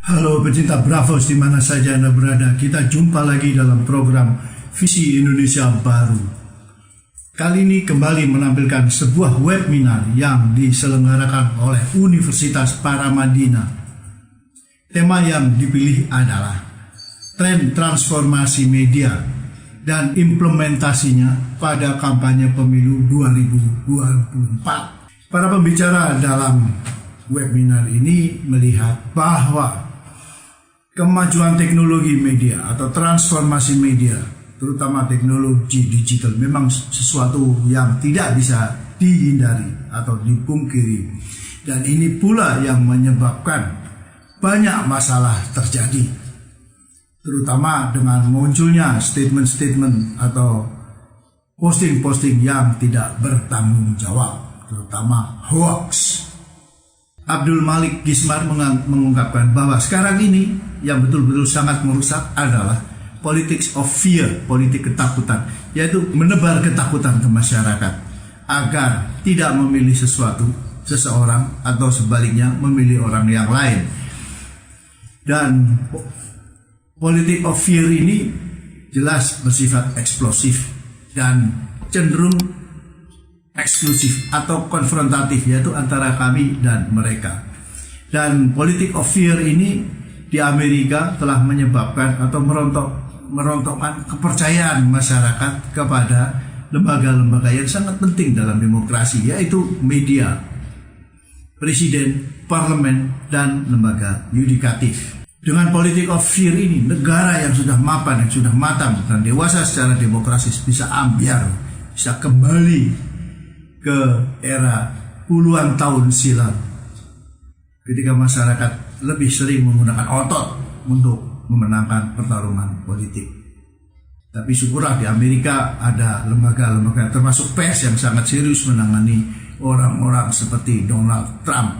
Halo pecinta Bravos di mana saja Anda berada, kita jumpa lagi dalam program Visi Indonesia Baru. Kali ini kembali menampilkan sebuah webinar yang diselenggarakan oleh Universitas Paramadina. Tema yang dipilih adalah tren transformasi media dan implementasinya pada kampanye pemilu 2024. Para pembicara dalam webinar ini melihat bahwa kemajuan teknologi media atau transformasi media, terutama teknologi digital, memang sesuatu yang tidak bisa dihindari atau dipungkiri. Dan ini pula yang menyebabkan banyak masalah terjadi, terutama dengan munculnya statement-statement atau posting-posting yang tidak bertanggung jawab, terutama hoax. Abdul Malik Gismar mengungkapkan bahwa sekarang ini yang betul-betul sangat merusak adalah politics of fear, politik ketakutan, yaitu menebar ketakutan ke masyarakat agar tidak memilih seseorang atau sebaliknya memilih orang yang lain. Dan politik of fear ini jelas bersifat eksplosif dan cenderung eksklusif atau konfrontatif, yaitu antara kami dan mereka. Dan politik of fear ini di Amerika telah menyebabkan atau merontokkan kepercayaan masyarakat kepada lembaga-lembaga yang sangat penting dalam demokrasi, yaitu media, presiden, parlemen, dan lembaga yudikatif. Dengan politik of fear ini, negara yang sudah mapan, yang sudah matang dan dewasa secara demokrasis bisa ambiar, bisa kembali ke era puluhan tahun silam, ketika masyarakat lebih sering menggunakan otot untuk memenangkan pertarungan politik. Tapi syukurlah di Amerika ada lembaga-lembaga termasuk pers yang sangat serius menangani orang-orang seperti Donald Trump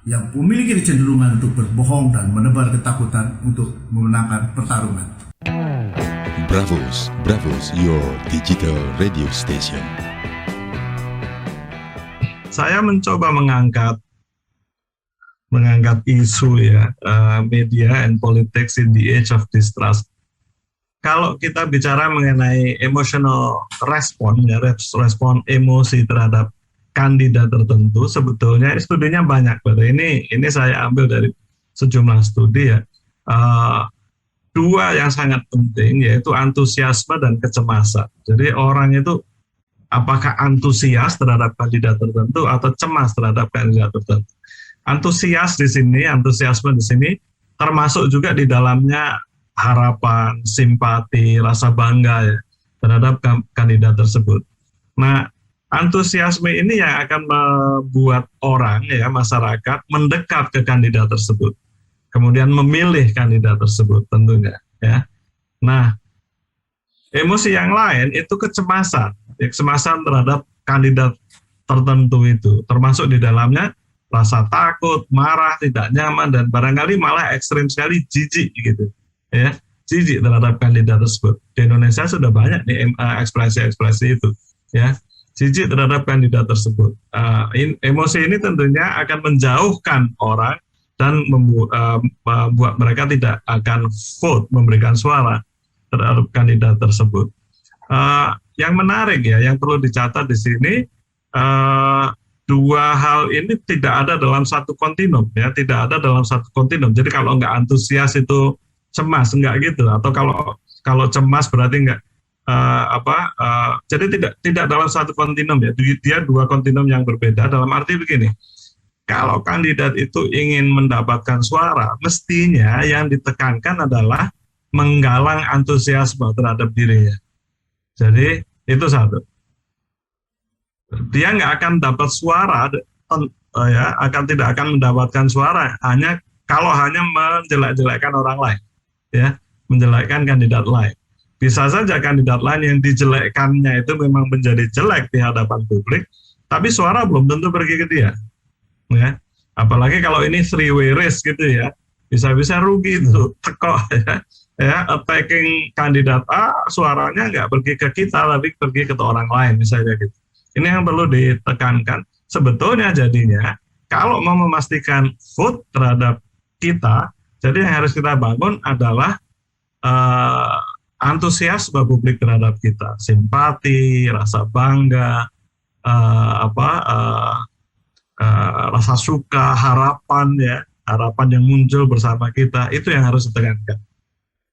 yang memiliki kecenderungan untuk berbohong dan menebar ketakutan untuk memenangkan pertarungan. Bravos, your digital radio station. Saya mencoba mengangkat isu media and politics in the age of distrust. Kalau kita bicara mengenai emotional respon, respon emosi terhadap kandidat tertentu, sebetulnya studinya banyak. Ini saya ambil dari sejumlah studi ya. Dua yang sangat penting yaitu antusiasme dan kecemasan. Jadi orang itu apakah antusias terhadap kandidat tertentu atau cemas terhadap kandidat tertentu. Antusiasme di sini termasuk juga di dalamnya harapan, simpati, rasa bangga ya, terhadap kandidat tersebut. Nah, antusiasme ini yang akan membuat orang masyarakat mendekat ke kandidat tersebut. Kemudian memilih kandidat tersebut tentunya ya. Nah, emosi yang lain itu kecemasan terhadap kandidat tertentu itu, termasuk di dalamnya rasa takut, marah, tidak nyaman, dan barangkali malah ekstrim sekali jijik gitu, ya, jijik terhadap kandidat tersebut. Di Indonesia sudah banyak nih ekspresi-ekspresi itu, ya, jijik terhadap kandidat tersebut. Emosi ini tentunya akan menjauhkan orang dan membuat mereka tidak akan vote, memberikan suara terhadap kandidat tersebut. Yang menarik ya, yang perlu dicatat di sini, dua hal ini tidak ada dalam satu kontinum ya, tidak ada dalam satu kontinum. Jadi kalau nggak antusias itu cemas, nggak gitu. Atau kalau cemas berarti nggak jadi tidak dalam satu kontinum ya. Dia dua kontinum yang berbeda. Dalam arti begini, kalau kandidat itu ingin mendapatkan suara, mestinya yang ditekankan adalah menggalang antusiasme terhadap dirinya. Jadi itu satu. Dia nggak akan dapat suara, tidak akan mendapatkan suara hanya menjelek-jelekkan orang lain, ya, menjelekkan kandidat lain. Bisa saja kandidat lain yang dijelekkannya itu memang menjadi jelek di hadapan publik, tapi suara belum tentu pergi ke dia, ya. Apalagi kalau ini three-way race gitu ya, bisa-bisa rugi itu, tekok ya, attacking kandidat A, suaranya nggak pergi ke kita, tapi pergi ke orang lain misalnya gitu. Ini yang perlu ditekankan. Sebetulnya jadinya kalau mau memastikan vote terhadap kita, Jadi yang harus kita bangun adalah antusiasme publik terhadap kita, simpati, rasa bangga, rasa suka, harapan ya, harapan yang muncul bersama kita, itu yang harus ditekankan.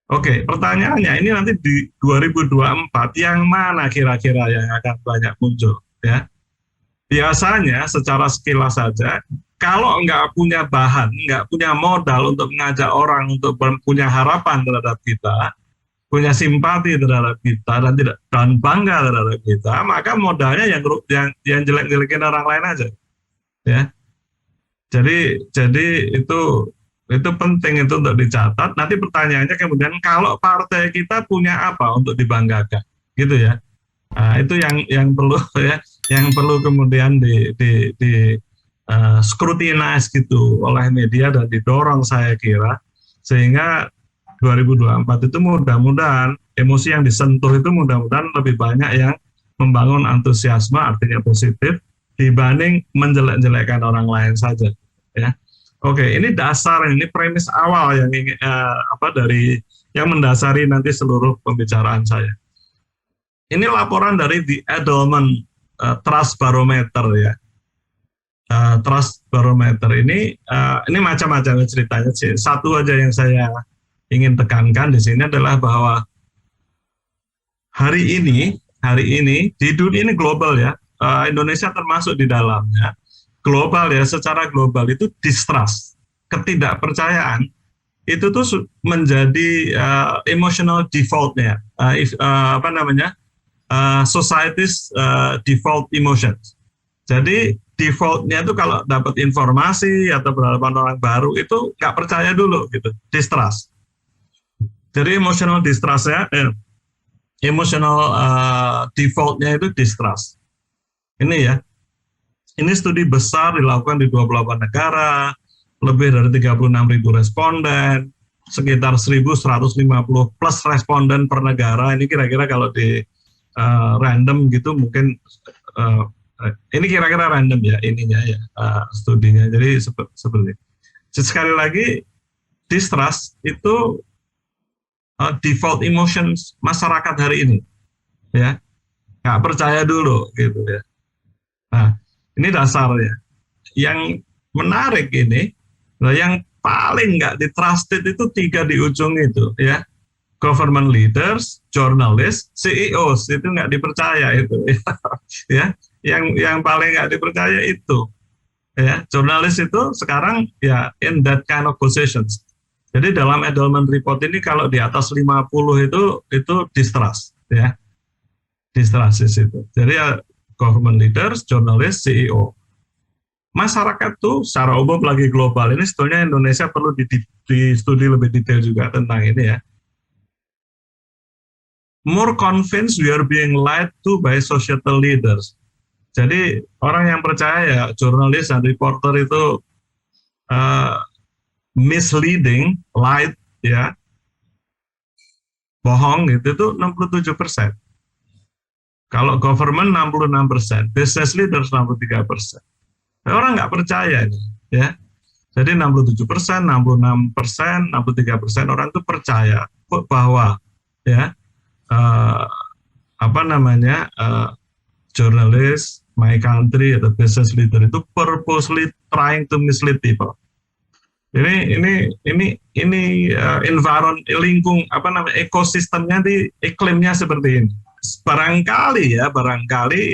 Oke, pertanyaannya ini nanti di 2024 yang mana kira-kira yang akan banyak muncul ya? Biasanya secara sekilas saja, kalau nggak punya bahan, nggak punya modal untuk mengajak orang untuk punya harapan terhadap kita, punya simpati terhadap kita dan bangga terhadap kita, maka modalnya yang jelek-jelekin orang lain aja, ya. Jadi itu penting itu untuk dicatat. Nanti pertanyaannya kemudian kalau partai kita punya apa untuk dibanggakan, gitu ya. Nah, itu yang perlu ya, yang perlu kemudian di scrutinize gitu oleh media dan didorong saya kira, sehingga 2024 itu mudah-mudahan emosi yang disentuh itu mudah-mudahan lebih banyak yang membangun antusiasme, artinya positif, dibanding menjelek-jelekkan orang lain saja ya. Oke, ini dasar, ini premis awal yang dari yang mendasari nanti seluruh pembicaraan saya. Ini laporan dari The Edelman Trust Barometer ya. Trust Barometer ini macam-macam ceritanya sih. Satu aja yang saya ingin tekankan di sini adalah bahwa hari ini di dunia ini global ya, Indonesia termasuk di dalamnya. Global ya, secara global itu distrust, ketidakpercayaan itu tuh menjadi emotional default-nya, society's default emotions. Jadi default-nya itu kalau dapat informasi atau berhadapan orang baru itu nggak percaya dulu gitu, distrust. Jadi emotional distrust ya, emotional default-nya itu distrust. Ini ya. Ini studi besar dilakukan di 28 negara, lebih dari 36.000 responden, sekitar 1.150 plus responden per negara. Ini kira-kira kalau di random gitu mungkin, ini kira-kira random ya ininya ya, studinya. Jadi seperti ini. Sekali lagi, distrust itu default emotions masyarakat hari ini. Ya, nggak percaya dulu gitu ya. Nah, ini dasarnya. Yang menarik ini, yang paling nggak di-trusted itu 3 di ujung itu, ya. Government leaders, journalists, CEOs, itu nggak dipercaya itu, ya. Yang paling nggak dipercaya itu, ya. Jurnalis itu sekarang ya in that kind of positions. Jadi dalam Edelman Report ini kalau di atas 50 itu distrust, ya. Distrust itu. Jadi ya, government leaders, jurnalis, CEO. Masyarakat tuh secara umum lagi global. Ini sebetulnya Indonesia perlu di studi lebih detail juga tentang ini ya. More convinced we are being lied to by societal leaders. Jadi orang yang percaya ya jurnalis dan reporter itu misleading, lied ya, bohong gitu itu 67%. Kalau government 66%, business leaders 63%. Orang nggak percaya nih, ya. Jadi 67%, 66%, 63% orang itu percaya bahwa, ya, jurnalis, my country atau business leader itu purposely trying to mislead people. Ini environment, ekosistemnya di iklimnya seperti ini. Barangkali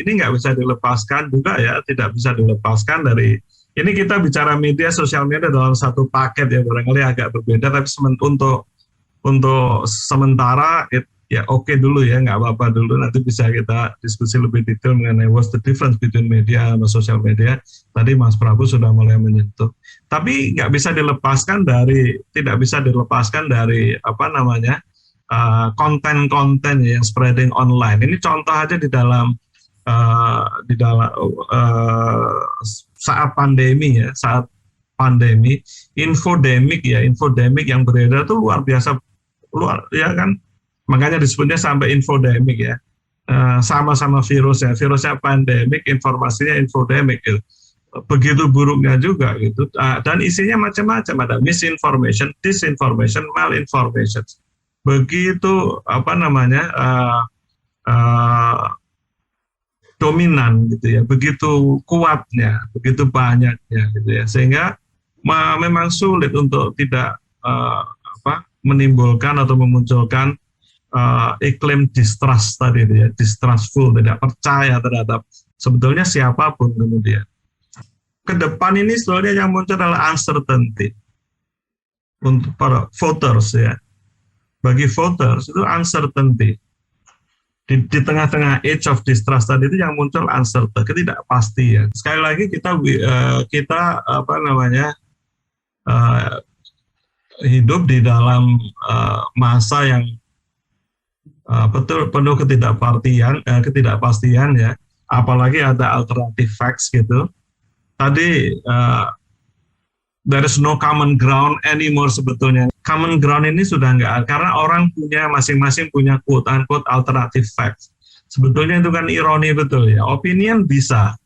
ini nggak bisa dilepaskan juga ya, tidak bisa dilepaskan dari ini. Kita bicara media, sosial media dalam satu paket ya, barangkali agak berbeda, tapi untuk sementara ya oke dulu ya, nggak apa-apa dulu, nanti bisa kita diskusi lebih detail mengenai what's the difference between media dan sosial media. Tadi Mas Prabu sudah mulai menyentuh, tapi tidak bisa dilepaskan dari konten-konten yang spreading online. Ini contoh aja di dalam saat pandemi ya, infodemic yang beredar itu luar biasa, ya kan, makanya disebutnya sampai infodemic ya, sama-sama virusnya pandemic, informasinya infodemic gitu. begitu buruknya juga gitu. Dan isinya macam-macam, ada misinformation, disinformation, malinformation. Begitu dominan gitu ya, begitu kuatnya, begitu banyaknya gitu ya, sehingga memang sulit untuk tidak menimbulkan atau memunculkan iklim distrust tadi itu ya, distrustful, tidak percaya terhadap sebetulnya siapapun. Kemudian ke depan ini sebetulnya yang muncul adalah uncertainty untuk para voters ya. Bagi voters itu uncertainty. Di tengah-tengah age of distrust tadi itu yang muncul uncertainty, ketidakpastian. Sekali lagi kita hidup di dalam masa yang penuh ketidakpastian ya. Apalagi ada alternative facts gitu. Tadi there is no common ground anymore sebetulnya. Common ground ini sudah nggak, karena orang masing-masing punya quote-unquote alternative facts. Sebetulnya itu kan ironi betul ya. Opinion bisa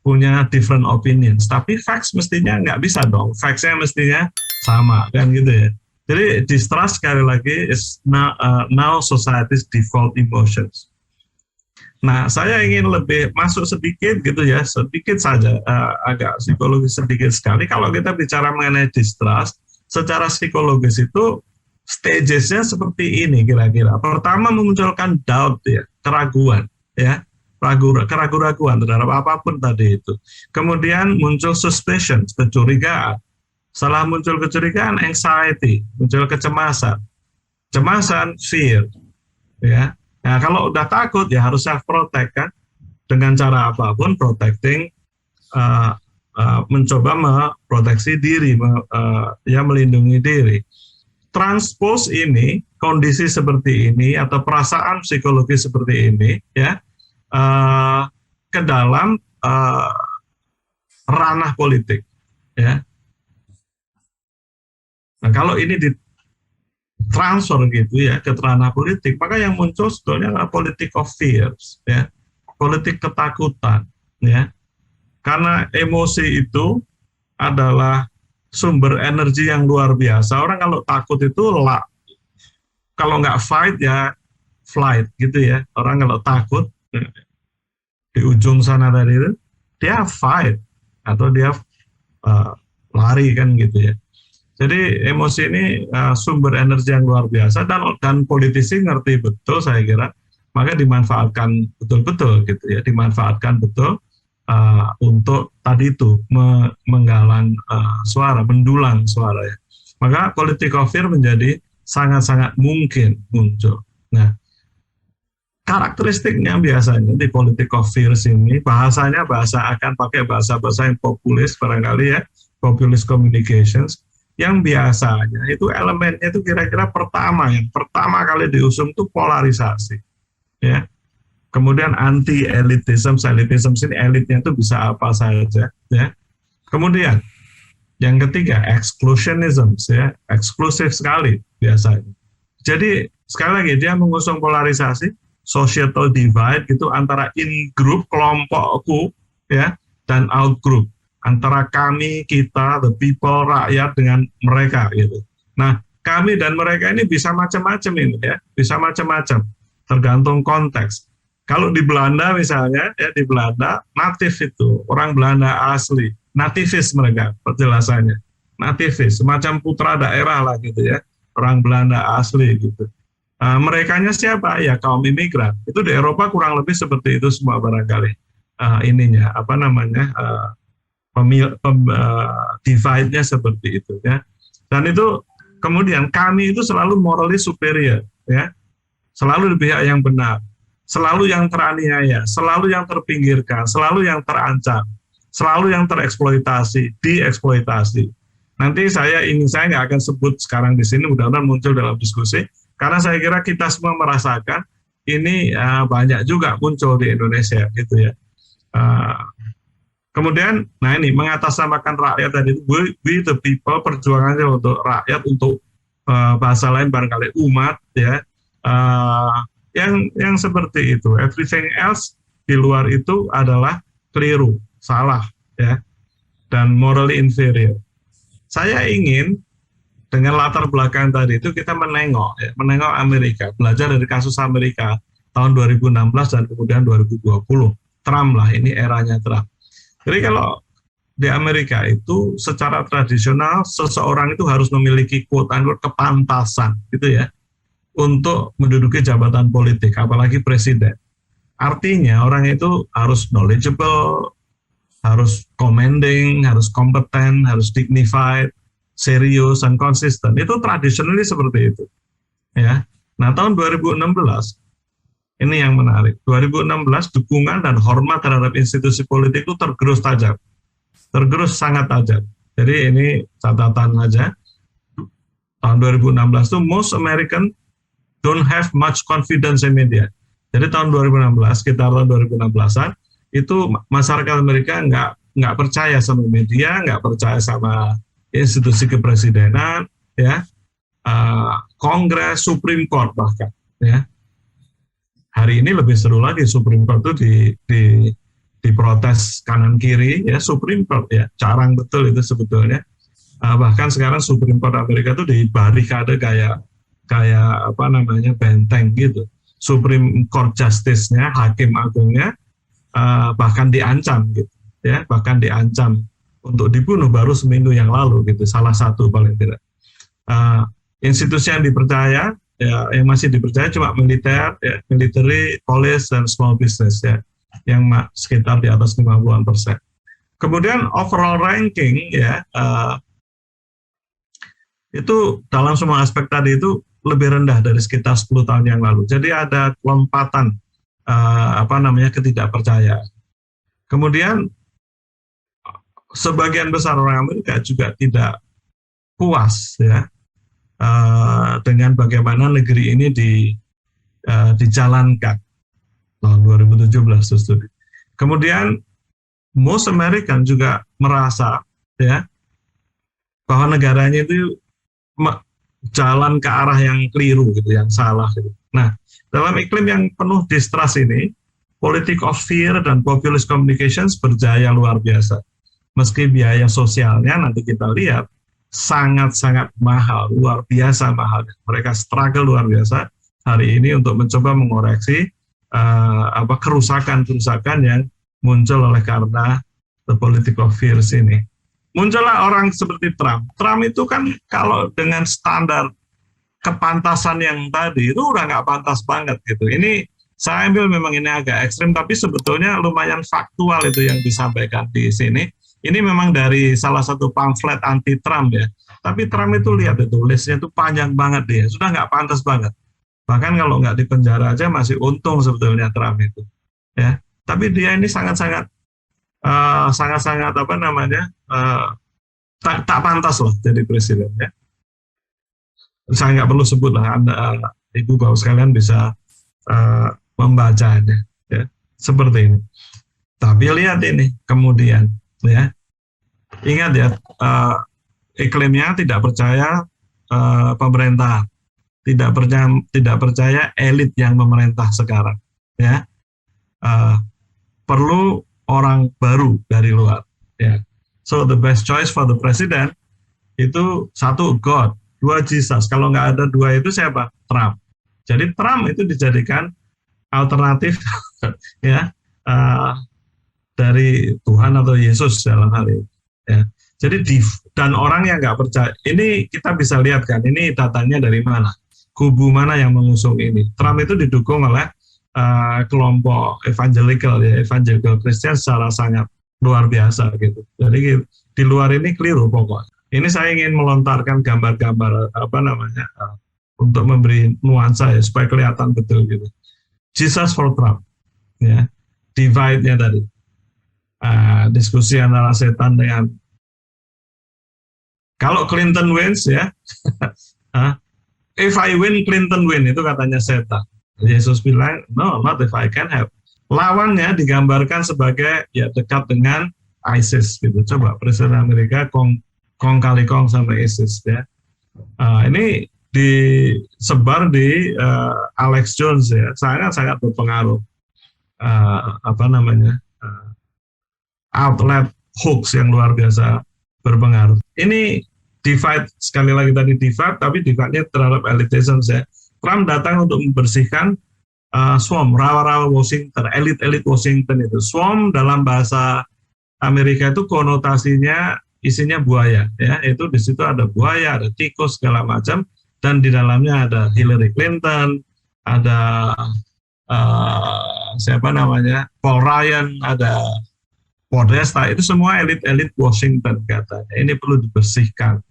punya different opinions, tapi facts mestinya nggak bisa dong. Facts-nya mestinya sama kan gitu ya. Jadi distrust sekali lagi is now society's default emotions. Nah, saya ingin lebih masuk sedikit gitu ya, sedikit saja, agak psikologis sedikit sekali. Kalau kita bicara mengenai distrust, secara psikologis itu stages-nya seperti ini kira-kira. Pertama memunculkan doubt ya, keraguan ya, keraguan terhadap apapun tadi itu. Kemudian muncul suspicion, kecurigaan. Setelah muncul kecurigaan, anxiety, muncul kecemasan, fear, ya. Nah, kalau udah takut ya harus self protect kan, dengan cara apapun, mencoba memproteksi diri, melindungi diri. Transpose ini, kondisi seperti ini atau perasaan psikologi seperti ini ya ke dalam ranah politik ya. Nah, kalau ini transfer gitu ya ke ranah politik, maka yang muncul sebetulnya adalah politik of fears ya, politik ketakutan ya, karena emosi itu adalah sumber energi yang luar biasa. Orang kalau takut itu kalau nggak fight ya flight gitu ya. Orang kalau takut di ujung sana tadi itu dia fight atau dia lari kan gitu ya. Jadi emosi ini sumber energi yang luar biasa, dan politisi ngerti betul saya kira, maka dimanfaatkan betul-betul gitu ya, dimanfaatkan betul untuk tadi itu menggalang suara, mendulang suara ya. Maka politik of fear menjadi sangat-sangat mungkin muncul. Nah, karakteristiknya biasanya di politik of fear ini bahasanya akan pakai bahasa-bahasa yang populis barangkali ya, populist communications. Yang biasanya itu elemennya itu kira-kira yang pertama kali diusung itu polarisasi ya. Kemudian anti-elitism ini elitnya itu bisa apa saja ya. Kemudian yang ketiga exclusionism ya, eksklusif sekali biasanya. Jadi sekali lagi dia mengusung polarisasi, societal divide gitu, antara in group, kelompokku ya, dan out group, antara kami, kita, the people, rakyat dengan mereka gitu. Nah, kami dan mereka ini bisa macam-macam ini ya, bisa macam-macam, tergantung konteks. Kalau di Belanda misalnya, ya di Belanda, natif itu, orang Belanda asli, nativis mereka, penjelasannya. Nativis, semacam putra daerah lah gitu ya, orang Belanda asli gitu. Merekanya siapa? Ya kaum imigran. Itu di Eropa kurang lebih seperti itu semua barangkali. Divide-nya seperti itu ya. Dan itu kemudian kami itu selalu morally superior ya. Selalu di pihak yang benar, selalu yang teraniaya, selalu yang terpinggirkan, selalu yang terancam, selalu yang tereksploitasi, dieksploitasi. Nanti saya nggak akan sebut sekarang di sini, mudah-mudahan muncul dalam diskusi, karena saya kira kita semua merasakan ini banyak juga muncul di Indonesia gitu ya. Kemudian, nah ini mengatasnamakan rakyat tadi, we the people, perjuangannya untuk rakyat, untuk bahasa lain barangkali umat ya, yang seperti itu. Everything else di luar itu adalah keliru, salah ya. dan morally inferior. Saya ingin dengan latar belakang tadi itu kita menengok Amerika, belajar dari kasus Amerika tahun 2016 dan kemudian 2020. Trump lah, ini eranya Trump. Jadi kalau di Amerika itu secara tradisional seseorang itu harus memiliki quote-unquote kepantasan gitu ya untuk menduduki jabatan politik, apalagi presiden. Artinya orang itu harus knowledgeable, harus commanding, harus kompeten, harus dignified, serius dan konsisten. Itu tradisionally seperti itu. Ya. Nah, tahun 2016 ini yang menarik. 2016 dukungan dan hormat terhadap institusi politik itu tergerus tajam. Tergerus sangat tajam. Jadi ini catatan saja. Tahun 2016 itu most American don't have much confidence in media. Jadi tahun 2016, sekitar tahun 2016-an, itu masyarakat Amerika nggak percaya sama media, nggak percaya sama institusi kepresidenan, ya, Kongres, Supreme Court bahkan, ya. Hari ini lebih seru lagi, Supreme Court itu diprotes kanan kiri, ya, Supreme Court, ya, jarang betul itu sebetulnya. Bahkan sekarang Supreme Court Amerika itu dibarikade kayak apa namanya benteng gitu. Supreme Court Justice-nya, Hakim Agungnya bahkan diancam gitu, ya, bahkan diancam untuk dibunuh baru seminggu yang lalu gitu, salah satu paling tidak. Institusi yang dipercaya, ya, yang masih dipercaya cuma militer, ya, military, police dan small business, ya, yang sekitar di atas 50%. Kemudian overall ranking, ya, itu dalam semua aspek tadi itu lebih rendah dari sekitar 10 tahun yang lalu. Jadi ada lompatan ketidakpercayaan. Kemudian sebagian besar orang Amerika juga tidak puas, ya, dengan bagaimana negeri ini dijalankan tahun 2017 studi. Kemudian most American juga merasa, ya, bahwa negaranya itu jalan ke arah yang keliru gitu, yang salah gitu. Nah, dalam iklim yang penuh distrust ini, politik of fear dan populist communications berjaya luar biasa. Meski biaya sosialnya nanti kita lihat sangat-sangat mahal, luar biasa mahal. Mereka struggle luar biasa hari ini untuk mencoba mengoreksi kerusakan-kerusakan yang muncul oleh karena the political fears ini. Muncullah orang seperti Trump. Trump itu kan kalau dengan standar kepantasan yang tadi itu udah nggak pantas banget gitu. Ini saya ambil memang ini agak ekstrim, tapi sebetulnya lumayan faktual itu yang disampaikan di sini. Ini memang dari salah satu pamflet anti Trump, ya. Tapi Trump itu lihat itu listnya itu panjang banget dia, sudah nggak pantas banget. Bahkan kalau nggak dipenjara aja masih untung sebetulnya Trump itu, ya. Tapi dia ini sangat-sangat tak pantas lah jadi presiden, ya. Saya nggak perlu sebut lah, Anda Ibu Bapak sekalian bisa membacanya, ya, seperti ini. Tapi lihat ini kemudian, ya, ingat ya, iklimnya tidak percaya pemerintah, tidak percaya elit yang memerintah sekarang, ya. Perlu orang baru dari luar, ya. So the best choice for the president itu satu God, dua Jesus. Kalau nggak ada dua itu siapa? Trump. Jadi Trump itu dijadikan alternatif ya dari Tuhan atau Yesus dalam hal ini. Ya. Jadi dan orang yang nggak percaya, ini kita bisa lihat kan, ini datanya dari mana, kubu mana yang mengusung ini. Trump itu didukung oleh kelompok evangelical, ya, evangelical Christian secara sangat luar biasa gitu. Jadi di luar ini keliru pokoknya. Ini saya ingin melontarkan gambar-gambar untuk memberi nuansa, ya, supaya kelihatan betul gitu. Jesus for Trump, ya, divide-nya tadi, diskusi antara setan dengan kalau Clinton wins, ya, if I win, Clinton win, itu katanya setan. Yesus bilang, no, not if I can help. Lawannya digambarkan sebagai, ya, dekat dengan ISIS gitu. Coba Presiden Amerika kong kali kong sama ISIS, ya. Ini disebar di Alex Jones, ya, sangat berpengaruh. Outlet hoax yang luar biasa berpengaruh. Ini divide, sekali lagi tadi divide, tapi divide-nya terhadap elitism ya. Trump datang untuk membersihkan swarm, rawa-rawa Washington, elit-elit Washington itu. Swarm dalam bahasa Amerika itu konotasinya isinya buaya, ya. Itu di situ ada buaya, ada tikus segala macam, dan di dalamnya ada Hillary Clinton, ada siapa namanya, Paul Ryan, ada Podesta, itu semua elit-elit Washington katanya. Ini perlu dibersihkan.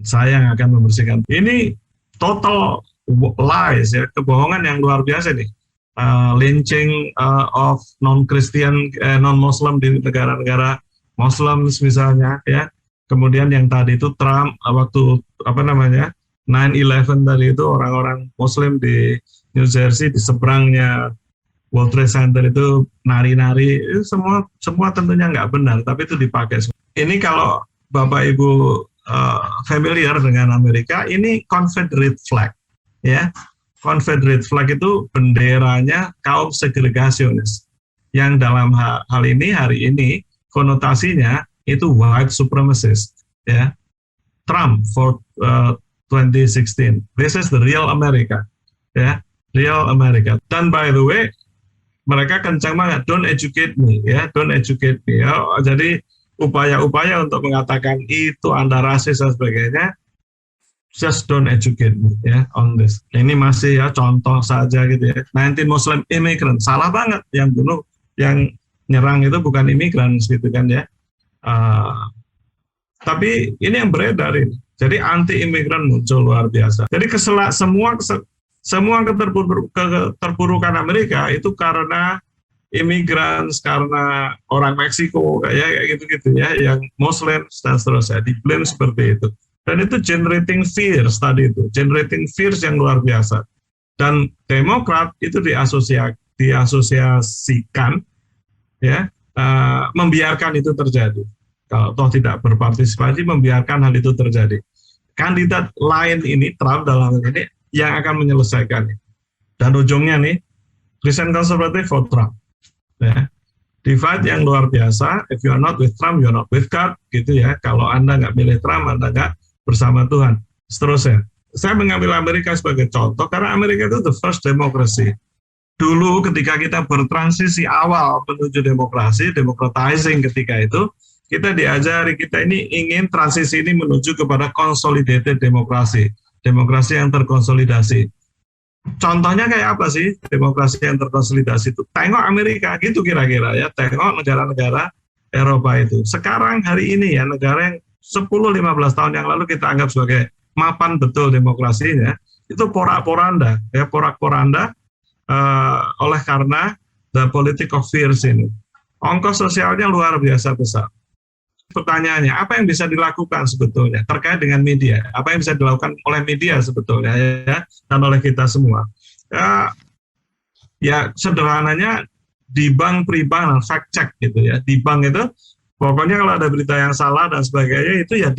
Saya yang akan membersihkan. Ini total lies, ya, kebohongan yang luar biasa nih. Lynching of non-Christian, non-Muslim di negara-negara Muslim misalnya, ya. Kemudian yang tadi itu Trump waktu 9/11 tadi itu orang-orang Muslim di New Jersey di seberangnya World Trade Center itu nari-nari, itu semua tentunya nggak benar, tapi itu dipakai. Ini kalau Bapak Ibu familiar dengan Amerika, ini Confederate flag, ya. Confederate flag itu benderanya kaum segregasionis, yang dalam hal ini hari ini konotasinya itu white supremacist, ya. Trump for 2016, this is the real America, ya, real America. Dan by the way, mereka kencang banget, don't educate me, ya, don't educate me. Ya. Jadi upaya-upaya untuk mengatakan itu Anda rasis dan sebagainya, just don't educate me, ya, on this. Ini masih ya contoh saja gitu ya. 19 Muslim immigrant, salah banget, yang bunuh, yang nyerang itu bukan imigran gitu kan ya. Tapi ini yang beredar ini. Jadi anti imigran muncul luar biasa. Jadi semua keterpurukan Amerika itu karena imigran, karena orang Meksiko kayak gitu-gitu ya, yang Muslim dan seterusnya, di-blame seperti itu. Dan itu generating fears tadi itu, generating fears yang luar biasa. Dan Demokrat itu diasosiasikan, ya, membiarkan itu terjadi. Kalau toh tidak berpartisipasi, membiarkan hal itu terjadi. Kandidat lain ini, Trump dalam ini, yang akan menyelesaikan. Dan ujungnya nih, Christian konservatif for Trump. Ya. Divide yang luar biasa, if you are not with Trump, you are not with God, gitu ya. Kalau Anda nggak milih Trump, Anda nggak bersama Tuhan. Seterusnya. Saya mengambil Amerika sebagai contoh, karena Amerika itu the first democracy. Dulu ketika kita bertransisi awal menuju demokrasi, democratizing ketika itu, kita diajari, kita ini ingin transisi ini menuju kepada consolidated demokrasi. Demokrasi yang terkonsolidasi. Contohnya kayak apa sih demokrasi yang terkonsolidasi itu? Tengok Amerika gitu kira-kira ya, tengok negara-negara Eropa itu. Sekarang hari ini ya, negara yang 10-15 tahun yang lalu kita anggap sebagai mapan betul demokrasinya, itu porak-poranda, ya, porak-poranda oleh karena the politics of fears ini. Ongkos sosialnya luar biasa besar. Pertanyaannya, apa yang bisa dilakukan sebetulnya terkait dengan media? Apa yang bisa dilakukan oleh media sebetulnya, ya, dan oleh kita semua? Ya sederhananya dibang, pribang, dan fact check gitu ya. Dibang itu pokoknya kalau ada berita yang salah dan sebagainya itu ya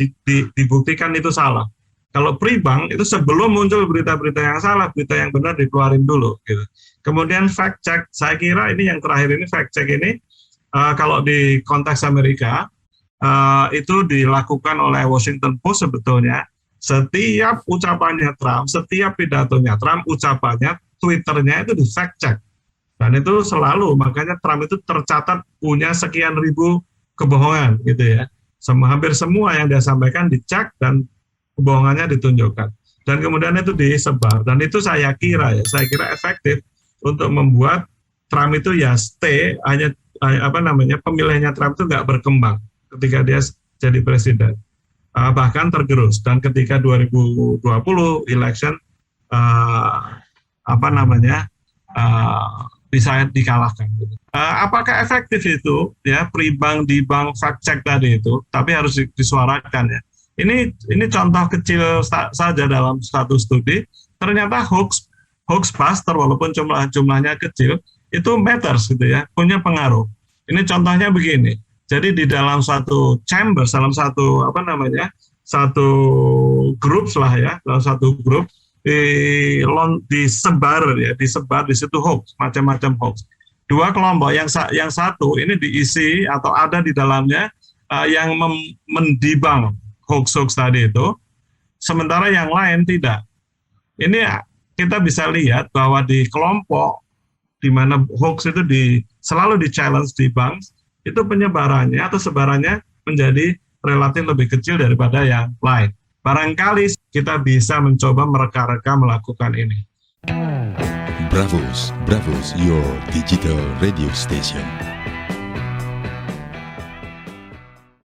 dibuktikan itu salah. Kalau pribang itu sebelum muncul berita-berita yang salah, berita yang benar dikeluarin dulu gitu. Kemudian fact check, saya kira ini yang terakhir ini fact check ini kalau di konteks Amerika itu dilakukan oleh Washington Post sebetulnya. Setiap ucapannya Trump, setiap pidatonya Trump, ucapannya, Twitternya itu di fact check. Dan itu selalu, makanya Trump itu tercatat punya sekian ribu kebohongan gitu ya. Hampir semua yang dia sampaikan dicek dan kebohongannya ditunjukkan. Dan kemudian itu disebar. Dan itu saya kira efektif untuk membuat Trump itu ya stay, hanya pemilihnya Trump itu nggak berkembang ketika dia jadi presiden, bahkan tergerus. Dan ketika 2020 election bisa dikalahkan. Apakah efektif itu ya, pribang, dibang, fact check tadi itu? Tapi harus disuarakan ya. Ini contoh kecil saja dalam satu studi. Ternyata hoax buster walaupun jumlahnya kecil itu matters gitu ya, punya pengaruh. Ini contohnya begini. Jadi di dalam satu chamber, dalam satu satu grup lah ya, dalam satu grup disebar di situ hoax, macam-macam hoax. Dua kelompok, yang satu ini diisi atau ada di dalamnya yang mendibang hoax-hoax tadi itu, sementara yang lain tidak. Ini kita bisa lihat bahwa di kelompok di mana hoax itu selalu di-challenge di bank, itu penyebarannya atau sebarannya menjadi relatif lebih kecil daripada yang lain. Barangkali kita bisa mencoba mereka-reka melakukan ini. Bravos, your digital radio station.